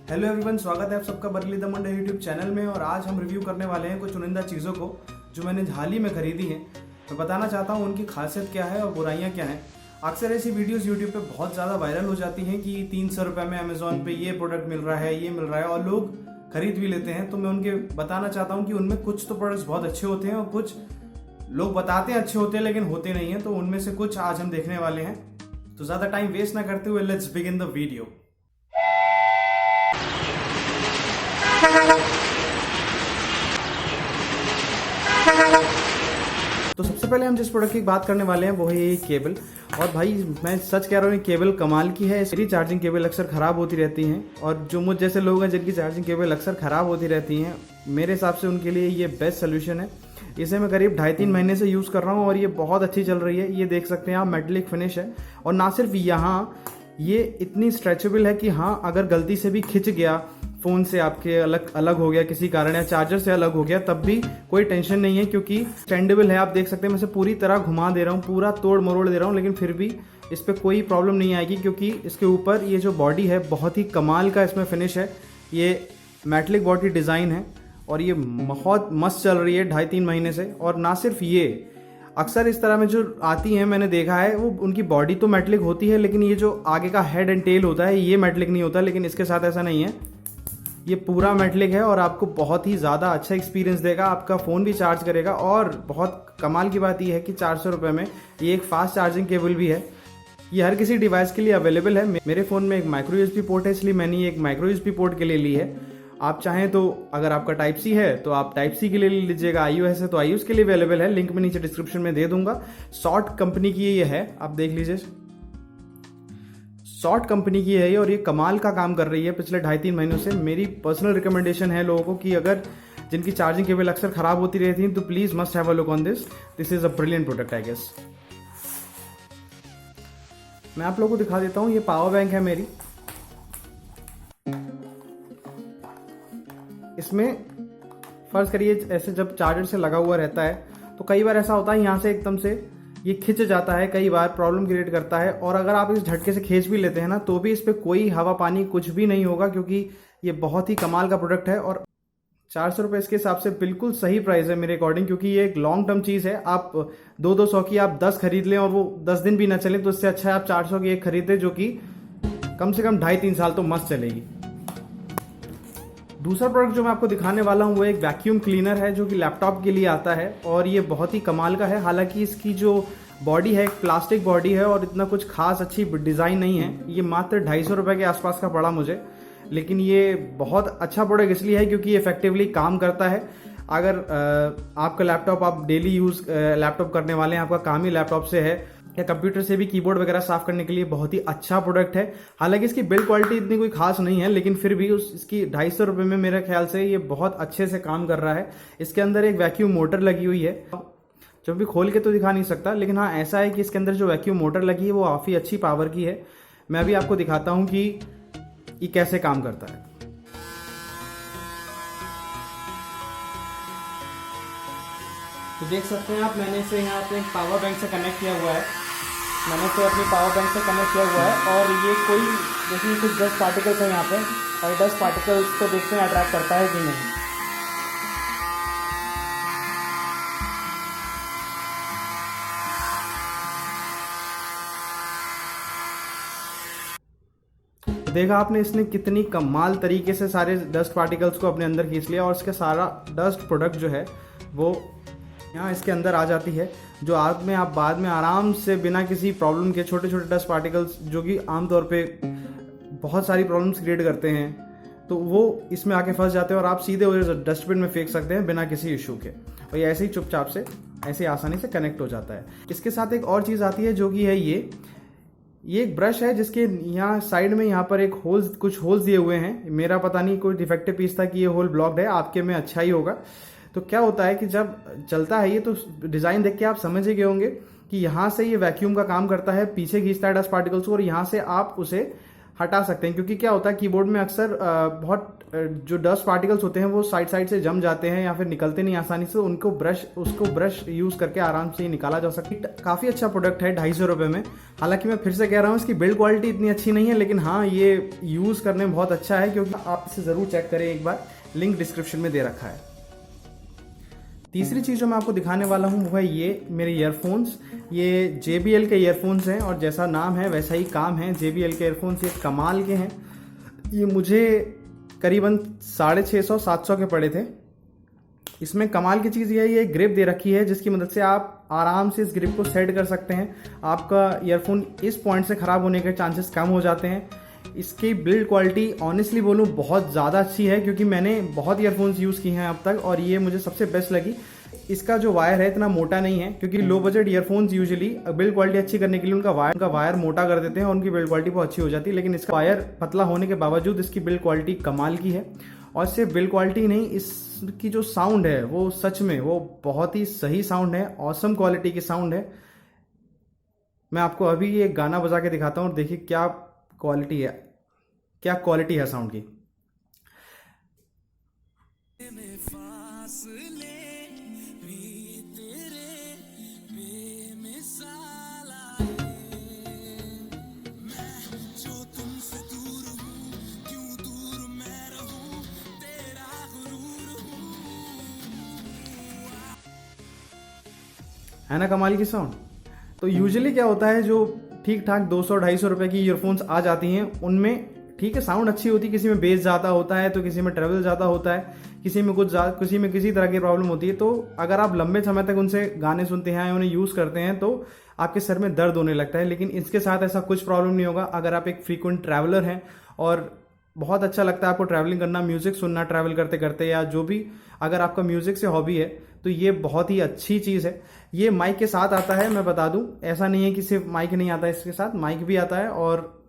Hello everyone, स्वागत है आप सबका Berkeley the Monday YouTube channel में। और आज हम रिव्यू करने वाले हैं कुछ चुनिंदा चीज़ों को जो मैंने हाल ही में खरीदी हैं। मैं बताना चाहता हूँ उनकी खासियत क्या है और बुराइयाँ क्या हैं। अक्सर ऐसी वीडियोस यूट्यूब पे बहुत ज़्यादा वायरल हो जाती हैं कि 300 रुपये में अमेजोन पे ये प्रोडक्ट मिल रहा है, ये मिल रहा है, और लोग खरीद भी लेते हैं। तो मैं उनके बताना चाहता हूँ कि उनमें कुछ तो प्रोडक्ट्स बहुत अच्छे होते हैं और कुछ लोग बताते हैं अच्छे होते हैं लेकिन होते नहीं हैं। तो उनमें से कुछ आज हम देखने वाले हैं। तो ज़्यादा टाइम वेस्ट ना करते हुए लेट्स बिगिन द वीडियो। तो सबसे पहले हम जिस प्रोडक्ट की बात करने वाले हैं वो है ये केबल। और भाई मैं सच कह रहा हूँ, ये केबल कमाल की है। मेरी चार्जिंग केबल अक्सर ख़राब होती रहती हैं और जो मुझ जैसे लोग हैं जिनकी चार्जिंग केबल अक्सर ख़राब होती रहती हैं, मेरे हिसाब से उनके लिए ये बेस्ट सोल्यूशन है। इसे मैं करीब 2.5-3 महीने से यूज़ कर रहा हूँ और ये बहुत अच्छी चल रही है। ये देख सकते हैं आप, मेटेलिक फिनिश है। और ना सिर्फ यहाँ ये इतनी स्ट्रेचेबल है कि हाँ, अगर गलती से भी खिंच गया फ़ोन से, आपके अलग हो गया किसी कारण या चार्जर से अलग हो गया, तब भी कोई टेंशन नहीं है क्योंकि स्टैंडेबल है। आप देख सकते हैं मैं इसे पूरी तरह घुमा दे रहा हूँ, पूरा तोड़ मरोड़ दे रहा हूँ, लेकिन फिर भी इस पर कोई प्रॉब्लम नहीं आएगी क्योंकि इसके ऊपर ये जो बॉडी है बहुत ही कमाल का इसमें फिनिश है। ये मेटलिक बॉडी डिज़ाइन है और ये बहुत मस्त चल रही है 2.5-3 महीने से। और ना सिर्फ ये, अक्सर इस तरह में जो आती हैं मैंने देखा है, वो उनकी बॉडी तो मेटलिक होती है लेकिन ये जो आगे का हेड एंड टेल होता है ये मेटलिक नहीं होता। लेकिन इसके साथ ऐसा नहीं है, ये पूरा मेटलिक है और आपको बहुत ही ज़्यादा अच्छा एक्सपीरियंस देगा। आपका फ़ोन भी चार्ज करेगा और बहुत कमाल की बात यह है कि 400 रुपये में ये एक फास्ट चार्जिंग केबल भी है। ये हर किसी डिवाइस के लिए अवेलेबल है। मेरे फ़ोन में एक माइक्रो यूएसबी पोर्ट है, इसलिए मैंने ये एक माइक्रो यूएसबी पोर्ट के लिए ली है। आप चाहें तो अगर आपका टाइप सी है तो आप टाइप सी के लिए ले लीजिएगा, iOS है तो iOS के लिए अवेलेबल है। लिंक मैं नीचे डिस्क्रिप्शन में दे दूंगा। शॉर्ट कंपनी की ये है, आप देख लीजिए, शॉर्ट कंपनी की है ये और ये कमाल का काम कर रही है पिछले 2.5-3 महीनों से। मेरी पर्सनल रिकमेंडेशन है लोगों को कि अगर जिनकी चार्जिंग केबल अक्सर खराब होती रहती है तो please must have a look on this. This is a brilliant product I guess. मैं आप लोगों को दिखा देता हूँ, ये पावर बैंक है मेरी। इसमें फर्ज करिए ऐसे जब चार्जर से लगा हुआ रहता है तो कई बार ऐसा होता है यहाँ से एकदम से ये खिंच जाता है, कई बार प्रॉब्लम क्रिएट करता है। और अगर आप इस झटके से खींच भी लेते हैं ना तो भी इस पर कोई हवा पानी कुछ भी नहीं होगा क्योंकि ये बहुत ही कमाल का प्रोडक्ट है। और 400 रुपये इसके हिसाब से बिल्कुल सही प्राइस है मेरे अकॉर्डिंग, क्योंकि ये एक लॉन्ग टर्म चीज़ है। आप 200 की आप 10 खरीद लें और वो 10 दिन भी ना चले तो इससे अच्छा है आप 400 की एक खरीदें जो कि कम से कम 2.5-3 साल तो मस्त चलेगी। दूसरा प्रोडक्ट जो मैं आपको दिखाने वाला हूँ वो एक वैक्यूम क्लीनर है जो कि लैपटॉप के लिए आता है और ये बहुत ही कमाल का है। हालांकि इसकी जो बॉडी है प्लास्टिक बॉडी है और इतना कुछ खास अच्छी डिज़ाइन नहीं है। ये मात्र 250 रुपये के आसपास का पड़ा मुझे, लेकिन ये बहुत अच्छा प्रोडक्ट इसलिए है क्योंकि ये इफेक्टिवली काम करता है। अगर आपका लैपटॉप, आप डेली यूज़ लैपटॉप करने वाले हैं, आपका काम ही लैपटॉप से है या कंप्यूटर से भी, कीबोर्ड वगैरह साफ करने के लिए बहुत ही अच्छा प्रोडक्ट है। हालांकि इसकी बिल्ड क्वालिटी इतनी कोई खास नहीं है लेकिन फिर भी इसकी 250 रुपये में मेरे ख्याल से ये बहुत अच्छे से काम कर रहा है। इसके अंदर एक वैक्यूम मोटर लगी हुई है, जो भी खोल के तो दिखा नहीं सकता, लेकिन हाँ ऐसा है कि इसके अंदर जो वैक्यूम मोटर लगी है वो काफ़ी अच्छी पावर की है। मैं अभी आपको दिखाता हूँ कि ये कैसे काम करता है। तो देख सकते हैं आप, मैंने इसे यहाँ पे पावर बैंक से कनेक्ट किया हुआ है। मैंने इसे अपनी पावर बैंक से कनेक्ट किया हुआ है और ये कोई देखिए कुछ डस्ट पार्टिकल्स हैं यहाँ पे, और डस्ट पार्टिकल्स को देखते हैं अट्रैक्ट करता है कि नहीं। देखा आपने, इसने कितनी कमाल तरीके से सारे डस्ट पार्टिकल्स को अपने अंदर खींच लिया और इसका सारा डस्ट प्रोडक्ट जो है वो यहाँ इसके अंदर आ जाती है, जो आप बाद में आराम से बिना किसी प्रॉब्लम के, छोटे छोटे डस्ट पार्टिकल्स जो कि आमतौर पे बहुत सारी प्रॉब्लम्स क्रिएट करते हैं, तो वो इसमें आके फंस जाते हैं और आप सीधे उधर डस्टबिन में फेंक सकते हैं बिना किसी इशू के। और ये ऐसे ही चुपचाप से ऐसे आसानी से कनेक्ट हो जाता है। इसके साथ एक और चीज़ आती है जो कि है ये एक ब्रश है जिसके यहाँ साइड में यहाँ पर कुछ होल्स दिए हुए हैं। मेरा पता नहीं कोई डिफेक्टिव पीस था कि ये होल ब्लॉक्ड है, आपके में अच्छा ही होगा। तो क्या होता है कि जब चलता है ये, तो डिज़ाइन देख के आप समझ ही गए होंगे कि यहाँ से ये वैक्यूम का काम करता है, पीछे खींचता है डस्ट पार्टिकल्स को और यहाँ से आप उसे हटा सकते हैं, क्योंकि क्या होता है कीबोर्ड में अक्सर बहुत जो डस्ट पार्टिकल्स होते हैं वो साइड साइड से जम जाते हैं या फिर निकलते नहीं आसानी से, उसको ब्रश यूज करके आराम से निकाला जा सकता है। काफी अच्छा प्रोडक्ट है 250 रुपए में। हालांकि मैं फिर से कह रहा हूँ इसकी बिल्ड क्वालिटी इतनी अच्छी नहीं है, लेकिन हाँ ये यूज करने में बहुत अच्छा है, क्योंकि आप इसे जरूर चेक करें एक बार, लिंक डिस्क्रिप्शन में दे रखा है। तीसरी चीज जो मैं आपको दिखाने वाला हूँ वो है ये मेरे ईयरफोन्स। ये JBL के ईयरफोन्स हैं और जैसा नाम है वैसा ही काम है। JBL के ईयरफोन्स ये कमाल के हैं। ये मुझे करीबन 650-700 के पड़े थे। इसमें कमाल की चीज़ ये ग्रिप दे रखी है, जिसकी मदद से आप आराम से इस ग्रिप को सेट कर सकते हैं। आपका ईयरफोन इस पॉइंट से ख़राब होने के चांसेस कम हो जाते हैं। इसकी बिल्ड क्वालिटी ऑनेस्टली बोलूँ बहुत ज़्यादा अच्छी है, क्योंकि मैंने बहुत ईयरफोन्स यूज़ किए हैं अब तक और ये मुझे सबसे बेस्ट लगी। इसका जो वायर है इतना मोटा नहीं है, क्योंकि low budget earphones usually build quality अच्छी करने के लिए उनका वायर मोटा कर देते हैं और उनकी बिल्ड क्वालिटी बहुत अच्छी हो जाती है। लेकिन इसका वायर पतला होने के बावजूद इसकी बिल्ड क्वालिटी कमाल की है। और सिर्फ बिल्ड क्वालिटी नहीं, इसकी जो साउंड है वो सच में वो बहुत ही सही साउंड है, ऑसम क्वालिटी की साउंड है। मैं आपको अभी ये गाना बजा के दिखाता हूँ और देखिए क्या क्वालिटी है, क्या क्वालिटी है साउंड की। है ना कमाल की साउंड। तो यूजुअली क्या होता है, जो ठीक ठाक 200-250 रुपए की ईयरफोन्स आ जाती हैं उनमें ठीक है साउंड अच्छी होती है, किसी में बेस ज़्यादा होता है तो किसी में ट्रेवल ज़्यादा होता है, किसी में किसी तरह की प्रॉब्लम होती है। तो अगर आप लंबे समय तक उनसे गाने सुनते हैं, उन्हें यूज़ करते हैं तो आपके सर में दर्द होने लगता है। लेकिन इसके साथ ऐसा कुछ प्रॉब्लम नहीं होगा। अगर आप एक फ्रीक्वेंट ट्रैवलर हैं और बहुत अच्छा लगता है आपको ट्रैवलिंग करना, म्यूजिक सुनना ट्रैवल करते करते, या जो भी अगर आपका म्यूजिक से हॉबी है, तो ये बहुत ही अच्छी चीज़ है। ये माइक के साथ आता है, मैं बता दूं, ऐसा नहीं है कि सिर्फ माइक नहीं आता है, इसके साथ माइक भी आता है। और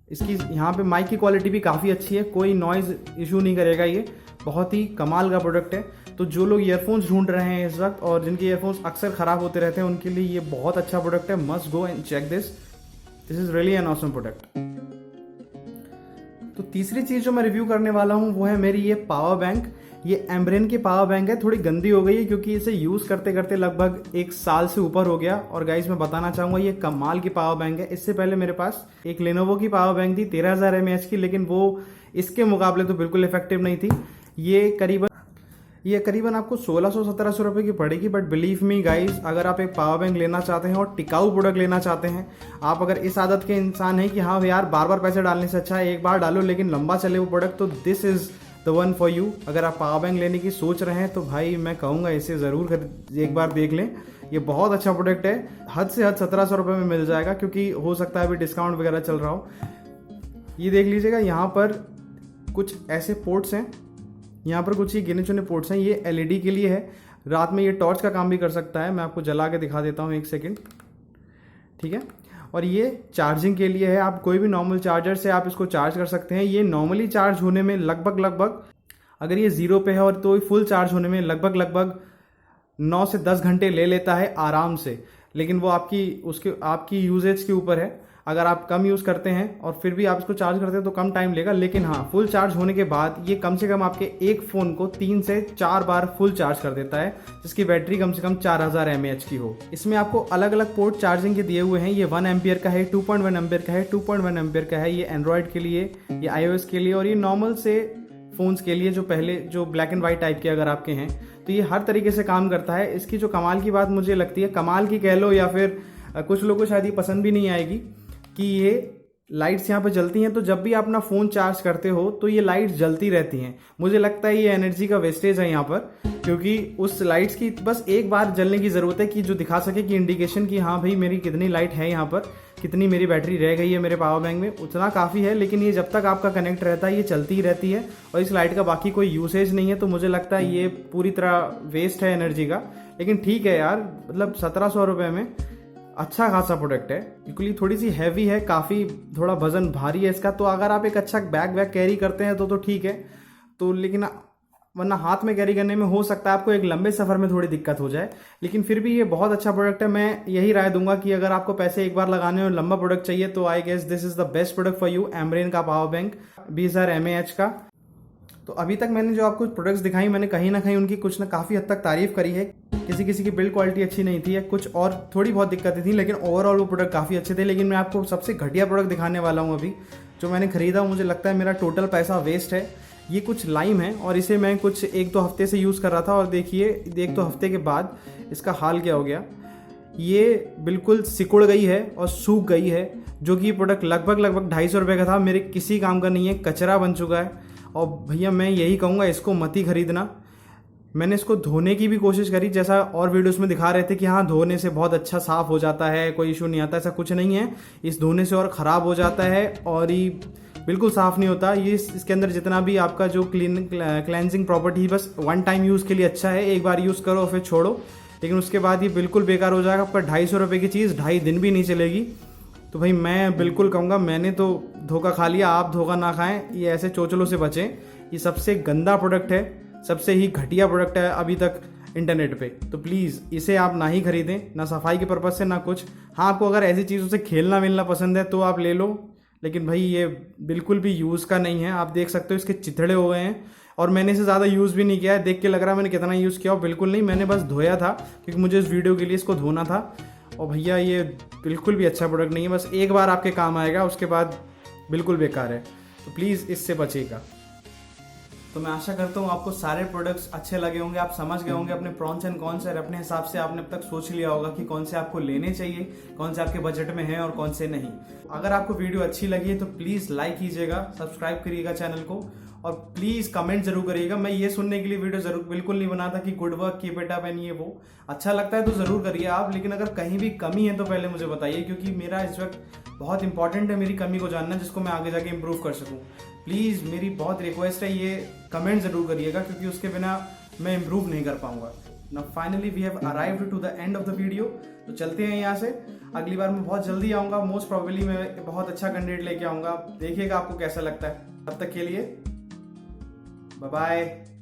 इसकी यहाँ पे माइक की क्वालिटी भी काफ़ी अच्छी है, कोई नॉइज़ इशू नहीं करेगा। ये बहुत ही कमाल का प्रोडक्ट है। तो जो लोग ईयरफोन्स ढूंढ रहे हैं इस वक्त और जिनके ईयरफोन्स अक्सर ख़राब होते रहते हैं, उनके लिए ये बहुत अच्छा प्रोडक्ट है। Must go and check this is really an awesome product. तो तीसरी चीज़ जो मैं रिव्यू करने वाला हूँ वो है मेरी ये पावर बैंक। ये एम्ब्रेन की पावर बैंक है, थोड़ी गंदी हो गई है क्योंकि इसे यूज़ करते करते लगभग 1 साल से ऊपर हो गया। और गाइस मैं बताना चाहूँगा ये कमाल की पावर बैंक है। इससे पहले मेरे पास एक लेनोवो की पावर बैंक थी 13000 mAh की, लेकिन वो इसके मुकाबले तो बिल्कुल इफेक्टिव नहीं थी। ये करीबन आपको 1600-1700 रुपए की पड़ेगी। बट बिलीव मी गाइस, अगर आप एक पावर बैंक लेना चाहते हैं और टिकाऊ प्रोडक्ट लेना चाहते हैं, आप अगर इस आदत के इंसान हैं कि हाँ यार बार बार पैसे डालने से अच्छा है एक बार डालो लेकिन लंबा चले वो प्रोडक्ट, तो this is the one for you. अगर आप पावर बैंक लेने की सोच रहे हैं तो भाई मैं कहूँगा इसे ज़रूर एक बार देख लें। ये बहुत अच्छा प्रोडक्ट है। हद से हद 1700 रुपये में मिल जाएगा, क्योंकि हो सकता है अभी डिस्काउंट वगैरह चल रहा हो। ये देख लीजिएगा, यहाँ पर कुछ ऐसे पोर्ट्स हैं, यहाँ पर कुछ ही गिने चुने पोर्ट्स हैं। ये LED के लिए है, रात में ये टॉर्च का काम भी कर सकता है। मैं आपको जला के दिखा देता हूँ, 1 सेकेंड, ठीक है। और ये चार्जिंग के लिए है, आप कोई भी नॉर्मल चार्जर से आप इसको चार्ज कर सकते हैं। ये नॉर्मली चार्ज होने में लगभग अगर ये 0 पे है और तो फुल चार्ज होने में लगभग 9 से 10 घंटे ले लेता है आराम से। लेकिन वो आपकी यूजेज के ऊपर है। अगर आप कम यूज़ करते हैं और फिर भी आप इसको चार्ज करते हैं तो कम टाइम लेगा। लेकिन हाँ, फुल चार्ज होने के बाद ये कम से कम आपके एक फ़ोन को 3 से 4 बार फुल चार्ज कर देता है, जिसकी बैटरी कम से कम 4000 mAh की हो। इसमें आपको अलग अलग पोर्ट चार्जिंग के दिए हुए हैं। ये 1 एम्पियर का है, 2.1 एम्पियर का है, 2.1 एम्पियर का है। ये एंड्रॉयड के लिए, ये iOS के लिए, और ये नॉर्मल से फ़ोन्स के लिए जो ब्लैक एंड वाइट टाइप के अगर आपके हैं, तो ये हर तरीके से काम करता है। इसकी जो कमाल की बात मुझे लगती है, कमाल की कह लो या फिर कुछ लोगों को शायद ये पसंद भी नहीं आएगी, कि ये लाइट्स यहाँ पे जलती हैं। तो जब भी आप अपना फ़ोन चार्ज करते हो तो ये लाइट्स जलती रहती हैं। मुझे लगता है ये एनर्जी का वेस्टेज है यहाँ पर, क्योंकि उस लाइट्स की बस एक बार जलने की ज़रूरत है कि जो दिखा सके कि इंडिकेशन कि हाँ भाई मेरी कितनी लाइट है यहाँ पर, कितनी मेरी बैटरी रह गई है मेरे पावर बैंक में, उतना काफ़ी है। लेकिन ये जब तक आपका कनेक्ट रहता है ये चलती ही रहती है और इस लाइट का बाकी कोई यूसेज नहीं है। तो मुझे लगता है ये पूरी तरह वेस्ट है एनर्जी का। लेकिन ठीक है यार, मतलब 1700 रुपये में अच्छा खासा प्रोडक्ट है। बिल्कुल ही थोड़ी सी हैवी है, काफ़ी थोड़ा वजन भारी है इसका। तो अगर आप एक अच्छा बैग कैरी करते हैं तो ठीक है। तो लेकिन वरना हाथ में कैरी करने में हो सकता है आपको एक लंबे सफर में थोड़ी दिक्कत हो जाए, लेकिन फिर भी ये बहुत अच्छा प्रोडक्ट है। मैं यही राय दूंगा कि अगर आपको पैसे एक बार लगाने और लंबा प्रोडक्ट चाहिए तो I guess this is the best product for you. Ambrane का पावर बैंक 20,000 mAh का। तो अभी तक मैंने जो आपको प्रोडक्ट्स दिखाई, मैंने कहीं ना कहीं उनकी कुछ ना काफ़ी हद तक तारीफ करी है। किसी किसी की बिल्ड क्वालिटी अच्छी नहीं थी, कुछ और थोड़ी बहुत दिक्कतें थी, लेकिन ओवरऑल वो प्रोडक्ट काफ़ी अच्छे थे। लेकिन मैं आपको सबसे घटिया प्रोडक्ट दिखाने वाला हूँ अभी, जो मैंने खरीदा। मुझे लगता है मेरा टोटल पैसा वेस्ट है। ये कुछ लाइम है और इसे मैं कुछ 1-2 हफ्ते से यूज़ कर रहा था और देखिए 1-2 हफ्ते के बाद इसका हाल क्या हो गया। ये बिल्कुल सिकुड़ गई है और सूख गई है, जो कि प्रोडक्ट लगभग 250 रुपये का था, मेरे किसी काम का नहीं है, कचरा बन चुका है। और भैया मैं यही कहूँगा, इसको मत ही खरीदना। मैंने इसको धोने की भी कोशिश करी, जैसा और वीडियोस में दिखा रहे थे कि हाँ धोने से बहुत अच्छा साफ़ हो जाता है, कोई इशू नहीं आता, ऐसा कुछ नहीं है। इस धोने से और ख़राब हो जाता है और ये बिल्कुल साफ़ नहीं होता। ये इसके अंदर जितना भी आपका जो क्लेंजिंग प्रॉपर्टी बस 1 टाइम यूज़ के लिए अच्छा है, एक बार यूज़ करो फिर छोड़ो, लेकिन उसके बाद ये बिल्कुल बेकार हो जाएगा। आपका 250 रुपये की चीज़ 2.5 दिन भी नहीं चलेगी। तो भाई मैं बिल्कुल कहूँगा, मैंने तो धोखा खा लिया, आप धोखा ना खाएं, ये ऐसे चोचलों से बचें। ये सबसे गंदा प्रोडक्ट है, सबसे ही घटिया प्रोडक्ट है अभी तक इंटरनेट पे। तो प्लीज़ इसे आप ना ही खरीदें, ना सफाई के पर्पज़ से ना कुछ। हाँ आपको अगर ऐसी चीज़ों से खेलना मिलना पसंद है तो आप ले लो, लेकिन भाई ये बिल्कुल भी यूज़ का नहीं है। आप देख सकते हो इसके चिथड़े हो गए हैं और मैंने इसे ज़्यादा यूज़ भी नहीं किया है। देख के लग रहा है मैंने कितना यूज़ किया हो, बिल्कुल नहीं। मैंने बस धोया था क्योंकि मुझे इस वीडियो के लिए इसको धोना था। और भैया ये बिल्कुल भी अच्छा प्रोडक्ट नहीं है, बस एक बार आपके काम आएगा, उसके बाद बिल्कुल बेकार है। तो प्लीज़ इससे बचिएगा। तो मैं आशा करता हूँ आपको सारे प्रोडक्ट्स अच्छे लगे होंगे, आप समझ गए होंगे अपने प्रॉन्स एंड कॉन्स, और अपने हिसाब से आपने अब तक सोच लिया होगा कि कौन से आपको लेने चाहिए, कौन से आपके बजट में हैं और कौन से नहीं। अगर आपको वीडियो अच्छी लगी है तो प्लीज़ लाइक कीजिएगा, सब्सक्राइब करिएगा चैनल को, और प्लीज़ कमेंट जरूर करिएगा। मैं ये सुनने के लिए वीडियो जरूर बिल्कुल नहीं बनाता कि good work, keep it up and ये वो। अच्छा लगता है तो ज़रूर करिए आप, लेकिन अगर कहीं भी कमी है तो पहले मुझे बताइए, क्योंकि मेरा इस वक्त बहुत इंपॉर्टेंट है मेरी कमी को जानना, जिसको मैं आगे जाके इम्प्रूव कर सकूँ। प्लीज़ मेरी बहुत रिक्वेस्ट है, ये कमेंट जरूर करिएगा, क्योंकि उसके बिना मैं इम्प्रूव नहीं कर पाऊंगा। Now finally we have arrived to the end of the video. तो चलते हैं यहाँ से। अगली बार मैं बहुत जल्दी आऊँगा, मोस्ट प्रोबेबली मैं बहुत अच्छा कंटेंट लेके आऊँगा। देखिएगा आपको कैसा लगता है। तब तक के लिए बाय बाय।